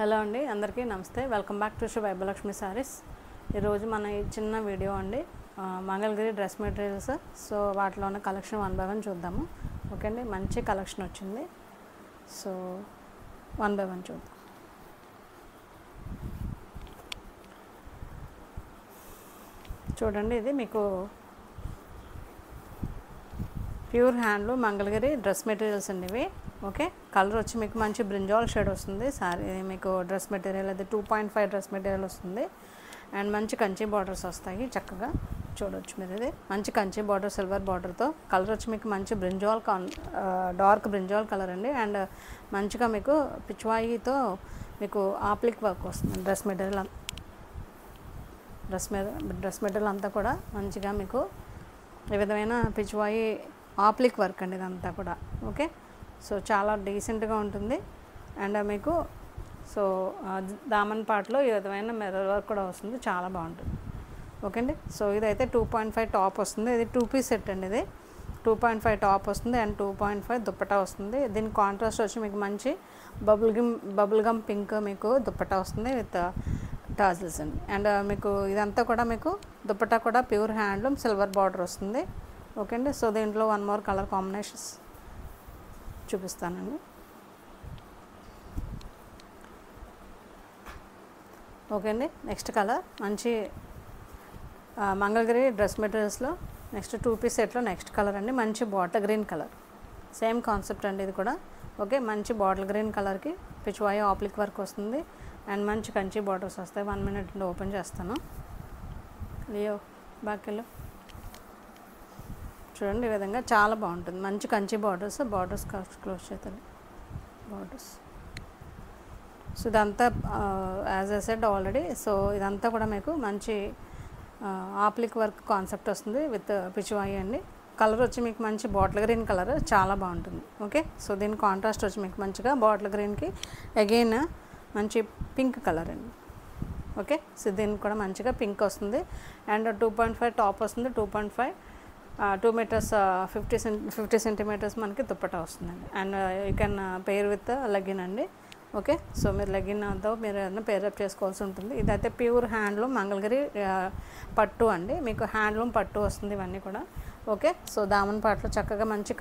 Hello అండి, అందరికీ నమస్తే. Welcome back to Shri Vaibhavalakshmi sarees. ఈరోజు మన ఈ చిన్న వీడియో అండి, మంగళగిరి డ్రెస్ మెటీరియల్స్. సో వాటిలో ఉన్న కలెక్షన్ 1 by 1 చూద్దాము. ఓకే అండి, మంచి కలెక్షన్ వచ్చింది. సో 1 by 1 చూద్దాం. చూడండి, ఇది మీకు pure handloom Mangalagiri dress materials అండి ఇవి. ఓకే, కలర్ వచ్చి మీకు మంచి బ్రింజాల్ షేడ్ వస్తుంది. సారీ మీకు డ్రెస్ మెటీరియల్ అది 2.5 డ్రెస్ మెటీరియల్ వస్తుంది. అండ్ మంచి కంచి బార్డర్స్ వస్తాయి. చక్కగా చూడవచ్చు మీరు, ఇది మంచి కంచి బార్డర్ సిల్వర్ బార్డర్తో. కలర్ వచ్చి మీకు మంచి బ్రింజాల్ డార్క్ బ్రింజాల్ కలర్ అండి. అండ్ మంచిగా మీకు పిచ్వాయితో మీకు ఆప్లిక్ వర్క్ వస్తుంది. డ్రెస్ మెటీరియల్ అంతా కూడా మంచిగా మీకు ఈ విధమైన పిచ్వాయి ఆప్లిక్ వర్క్ అండి ఇదంతా కూడా. ఓకే, సో చాలా డీసెంట్గా ఉంటుంది. అండ్ మీకు సో దామన్ పార్ట్లో ఈ విధమైన మిర్రర్ వర్క్ కూడా వస్తుంది, చాలా బాగుంటుంది. ఓకే అండి, సో ఇదైతే 2.5 టాప్ వస్తుంది. ఇది 2 పీస్ సెట్ అండి. ఇది 2.5 టాప్ వస్తుంది అండ్ 2.5 దుప్పటా వస్తుంది. దీని కాంట్రాస్ట్ వచ్చి మీకు మంచి బబుల్ గమ్ పింక్ మీకు దుప్పటా వస్తుంది విత్ టాజిల్స్ అండి. అండ్ మీకు ఇదంతా కూడా మీకు దుప్పటా కూడా ప్యూర్ హ్యాండ్లూమ్ సిల్వర్ బార్డర్ వస్తుంది. ఓకే అండి, సో దీంట్లో 1 more కలర్ కాంబినేషన్స్ చూపిస్తానండి. ఓకే అండి, నెక్స్ట్ కలర్ మంచి మంగళగిరి డ్రెస్ మెటీరియల్స్లో నెక్స్ట్ 2 పీస్ సెట్లో నెక్స్ట్ కలర్ అండి. మంచి bottle green colour, same concept అండి ఇది కూడా. ఓకే, మంచి బాటిల్ గ్రీన్ కలర్కి పిచ్వాయి ఆప్లిక్ వర్క్ వస్తుంది అండ్ మంచి కంచి బార్డర్స్ వస్తాయి. 1 minute ఓపెన్ చేస్తాను. లియో బాకెళ్ళు చూడండి, ఈ విధంగా చాలా బాగుంటుంది. మంచి కంచి బార్డర్స్ క్లోజ్ చేస్తారు బార్డర్స్. సో ఇదంతా as I said already. So ఇదంతా కూడా మీకు మంచి ఆప్లిక్ వర్క్ కాన్సెప్ట్ వస్తుంది విత్ పిచ్వాయి అండి. కలర్ వచ్చి మీకు మంచి బాటిల్ గ్రీన్ కలర్, చాలా బాగుంటుంది. ఓకే, సో దీని కాంట్రాస్ట్ వచ్చి మీకు మంచిగా బాటిల్ గ్రీన్కి అగైన్ మంచి పింక్ కలర్ అండి. ఓకే, సో దీనికి కూడా మంచిగా పింక్ వస్తుంది. అండ్ 2.5 టాప్ వస్తుంది. 2.5 2 meters 50 centimeters మనకి దుప్పటా వస్తుందండి. And you can pair with legging అండి. ఓకే, సో మీరు లెగిన్తో మీరు ఏదైనా పేరప్ చేసుకోవాల్సి ఉంటుంది. ఇదైతే ప్యూర్ హ్యాండ్లూమ్ మంగళగిరి పట్టు అండి. మీకు హ్యాండ్లూమ్ పట్టు వస్తుంది ఇవన్నీ కూడా. ఓకే, సో దామన్ పాటలో చక్కగా మంచి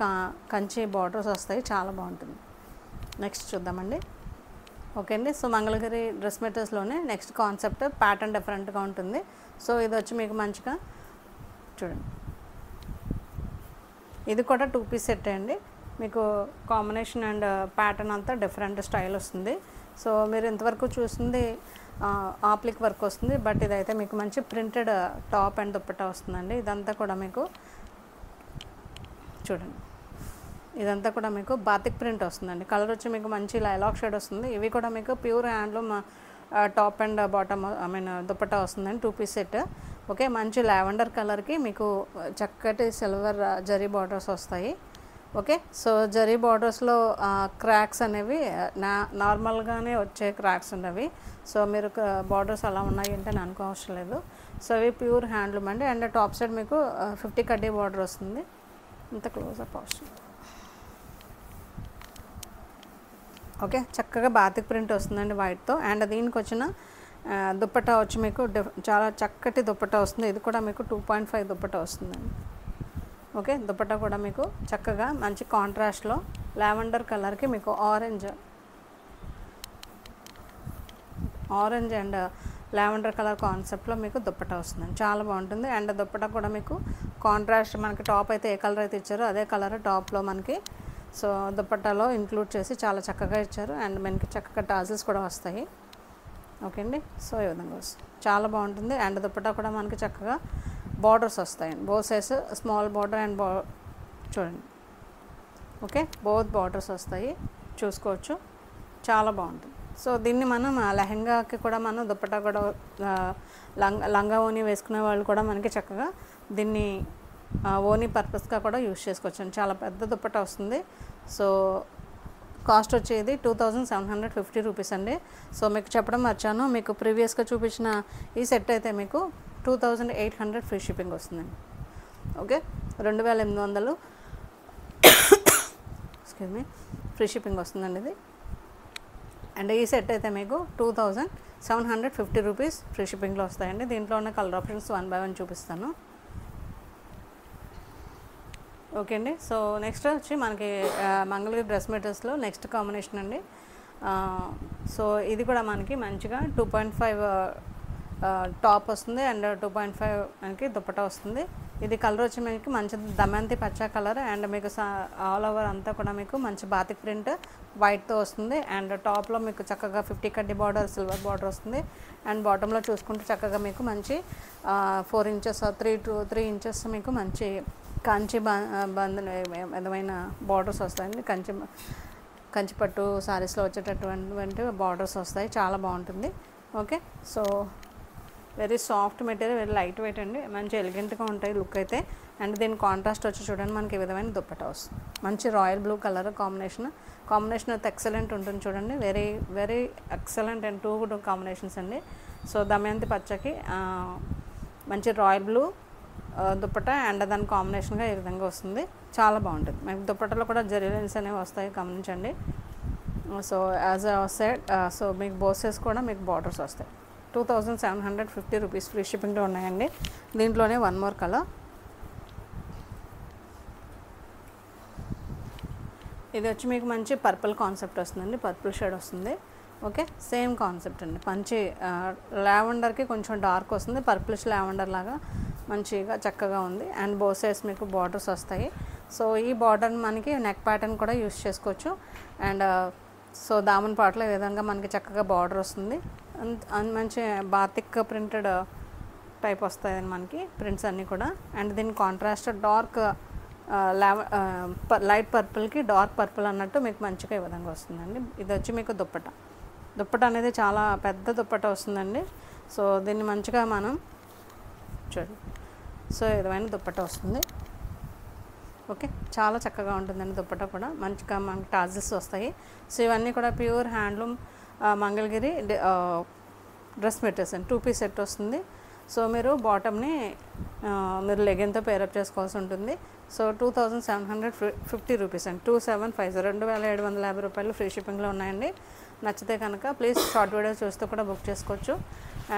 కంచి బార్డర్స్ వస్తాయి, చాలా బాగుంటుంది. నెక్స్ట్ చూద్దామండి. ఓకే అండి, సో మంగళగిరి డ్రెస్ మెటీరియల్స్లోనే నెక్స్ట్ కాన్సెప్ట్ ప్యాటర్న్ డిఫరెంట్గా ఉంటుంది. సో ఇది వచ్చి మీకు మంచిగా చూడండి, ఇది కూడా 2 పీస్ సెట్ అండి. మీకు కాంబినేషన్ అండ్ ప్యాటర్న్ అంతా డిఫరెంట్ స్టైల్ వస్తుంది. సో మీరు ఇంతవరకు చూసింది ఆప్లిక్ వర్క్ వస్తుంది, బట్ ఇదైతే మీకు మంచి ప్రింటెడ్ టాప్ అండ్ దుప్పటా వస్తుందండి. ఇదంతా కూడా మీకు చూడండి, ఇదంతా కూడా మీకు బాతిక్ ప్రింట్ వస్తుందండి. కలర్ వచ్చి మీకు మంచి లైలాక్ షేడ్ వస్తుంది. ఇవి కూడా మీకు pure handloom top and bottom dupatta వస్తుందండి. 2 పీస్ సెట్. ఓకే, మంచి లావెండర్ కలర్కి మీకు చక్కటి సిల్వర్ జరీ బార్డర్స్ వస్తాయి. ఓకే, సో జరీ బార్డర్స్లో క్రాక్స్ అనేవి నార్మల్గానే వచ్చే క్రాక్స్ ఉన్నవి. సో మీరు బార్డర్స్ అలా ఉన్నాయి అంటే నేను అనుకోవసరం లేదు. సో ఇవి ప్యూర్ హ్యాండ్లూమ్ అండి. అండ్ టాప్ సైడ్ మీకు 50 కడ్డీ బార్డర్ వస్తుంది. ఇంత క్లోజప్ అవసరం. ఓకే, చక్కగా బాతిక్ ప్రింట్ వస్తుందండి వైట్తో. అండ్ దీనికి వచ్చిన దుప్పటా వచ్చి మీకు చాలా చక్కటి దుప్పటా వస్తుంది. ఇది కూడా మీకు 2.5 దుప్పటా వస్తుందండి. ఓకే, దుప్పటా కూడా మీకు చక్కగా మంచి కాంట్రాస్ట్లో లావెండర్ కలర్కి మీకు ఆరెంజ్ అండ్ లావెండర్ కలర్ కాన్సెప్ట్లో మీకు దుప్పటా వస్తుందండి, చాలా బాగుంటుంది. అండ్ దుప్పటా కూడా మీకు కాంట్రాస్ట్, మనకి టాప్ అయితే ఏ కలర్ అయితే ఇచ్చారో అదే కలర్ టాప్లో మనకి సో దుప్పటాలో ఇంక్లూడ్ చేసి చాలా చక్కగా ఇచ్చారు. అండ్ మనకి చక్కగా టాజిల్స్ కూడా వస్తాయి. ఓకే అండి, సో ఈ విధంగా వస్తుంది, చాలా బాగుంటుంది. అండ్ దుప్పటా కూడా మనకి చక్కగా బార్డర్స్ వస్తాయండి. Both sides small border and చూడండి. ఓకే, బోత్ బార్డర్స్ వస్తాయి, చూసుకోవచ్చు, చాలా బాగుంటుంది. సో దీన్ని మనం లెహంగాకి కూడా మనం దుప్పటా కూడా లంగా ఓని వేసుకునే వాళ్ళు కూడా మనకి చక్కగా దీన్ని ఓనీ పర్పస్గా కూడా యూజ్ చేసుకోవచ్చు. చాలా పెద్ద దుప్పటా వస్తుంది. సో కాస్ట్ వచ్చేది 2750 రూపీస్ అండి. సో మీకు చెప్పడం మర్చాను, మీకు ప్రీవియస్గా చూపించిన ఈ సెట్ అయితే మీకు 2800 ఫ్రీ షిప్పింగ్ వస్తుందండి. Okay, 2800 excuse me free shipping వస్తుందండి ఇది. అండ్ ఈ సెట్ అయితే మీకు 2750 రూపీస్ ఫ్రీ షిప్పింగ్లో వస్తాయండి. దీంట్లో ఉన్న కలర్ ఆప్షన్స్ 1 బై 1 చూపిస్తాను. ఓకే అండి. సో నెక్స్ట్ వచ్చి మనకి మంగళగిరి డ్రెస్ మెటీరియల్స్లో నెక్స్ట్ కాంబినేషన్ అండి. సో ఇది కూడా మనకి మంచిగా 2.5 టాప్ వస్తుంది అండ్ 2.5 మనకి దుప్పటా వస్తుంది. ఇది కలర్ వచ్చి మీకు మంచి దమయంతి పచ్చ కలర్ అండ్ మీకు ఆల్ ఓవర్ అంతా కూడా మీకు మంచి బాతిక్ ప్రింట్ వైట్తో వస్తుంది. అండ్ టాప్లో మీకు చక్కగా 50 కడ్డీ బార్డర్ సిల్వర్ బార్డర్ వస్తుంది. అండ్ బాటంలో చూసుకుంటే చక్కగా మీకు మంచి 4 ఇంచెస్ 3 ఇంచెస్ మీకు మంచి కంచి బంధన విధమైన బార్డర్స్ వస్తాయండి. కంచిపట్టు సారీస్లో వచ్చేటటువంటి బార్డర్స్ వస్తాయి. చాలా బాగుంటుంది. Okay, so very soft material, very light weight అండి. మంచి ఎలిగెంట్గా ఉంటాయి లుక్ అయితే. అండ్ దీని కాంట్రాస్ట్ వచ్చి చూడండి మనకి ఈ విధమైన దుప్పటా వస్తుంది. మంచి రాయల్ బ్లూ కలర్ కాంబినేషన్ అయితే ఎక్సలెంట్ ఉంటుంది చూడండి. Very very excellent and 2 good combinations అండి. సో దమయంతి పచ్చకి మంచి రాయల్ బ్లూ దుప్పటా అండ్ దాని కాంబినేషన్గా ఈ విధంగా వస్తుంది. చాలా బాగుంటుంది. మనకి దుప్పటాలో కూడా జరీ లైన్స్ అనేవి వస్తాయి, గమనించండి. So as a set so మీకు బోసెస్ కూడా మీకు బార్డర్స్ వస్తాయి. 2750 రూపీస్ ఫ్రీ షిప్పింగ్లో ఉన్నాయండి. దీంట్లోనే 1 మోర్ కలర్. ఇది వచ్చి మీకు మంచి పర్పుల్ కాన్సెప్ట్ వస్తుందండి, పర్పుల్ షేడ్ వస్తుంది. ఓకే, సేమ్ కాన్సెప్ట్ అండి. మంచి లావెండర్కి కొంచెం డార్క్ వస్తుంది, పర్పులిష్ లావెండర్ లాగా మంచిగా చక్కగా ఉంది. అండ్ బోత్ సైడ్స్ మీకు బార్డర్స్ వస్తాయి. సో ఈ బార్డర్ మనకి నెక్ ప్యాటర్న్ కూడా యూస్ చేసుకోవచ్చు. అండ్ సో దామన్ పాటలో ఈ విధంగా మనకి చక్కగా బార్డర్ వస్తుంది. అండ్ మంచి బాతిక్ ప్రింటెడ్ టైప్ వస్తాయండి మనకి ప్రింట్స్ అన్నీ కూడా. అండ్ దీని కాంట్రాస్ట్ డార్క్ లైట్ పర్పుల్కి డార్క్ పర్పుల్ అన్నట్టు మీకు మంచిగా ఈ విధంగా వస్తుందండి. ఇది వచ్చి మీకు దుప్పట అనేది చాలా పెద్ద దుప్పట వస్తుందండి. సో దీన్ని మంచిగా మనం చూడండి. సో ఈ విధమైన దుప్పట వస్తుంది. ఓకే, చాలా చక్కగా ఉంటుందండి దుప్పట కూడా. మంచిగా మనకి టాజిల్స్ వస్తాయి. సో ఇవన్నీ కూడా pure handloom Mangalagiri dress materials అండి. 2 పీస్ సెట్ వస్తుంది. సో మీరు బాటమ్ని మీరు లెగిన్తో పేరప్ చేసుకోవాల్సి ఉంటుంది. సో 2750 రూపీస్ అండి. 2750 2750 రూపాయలు ఫ్రీ షిప్పింగ్లో ఉన్నాయండి. నచ్చితే కనుక ప్లీజ్ షార్ట్ వీడియో చూస్తూ కూడా బుక్ చేసుకోవచ్చు.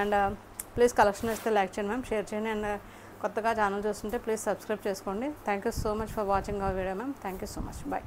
అండ్ ప్లీజ్ కలెక్షన్ ఇస్తే లైక్ చేయండి మ్యామ్, షేర్ చేయండి. అండ్ కొత్తగా ఛానల్ చూస్తుంటే ప్లీజ్ సబ్స్క్రైబ్ చేసుకోండి. Thank you so much for watching our video ma'am. Thank you so much. Bye.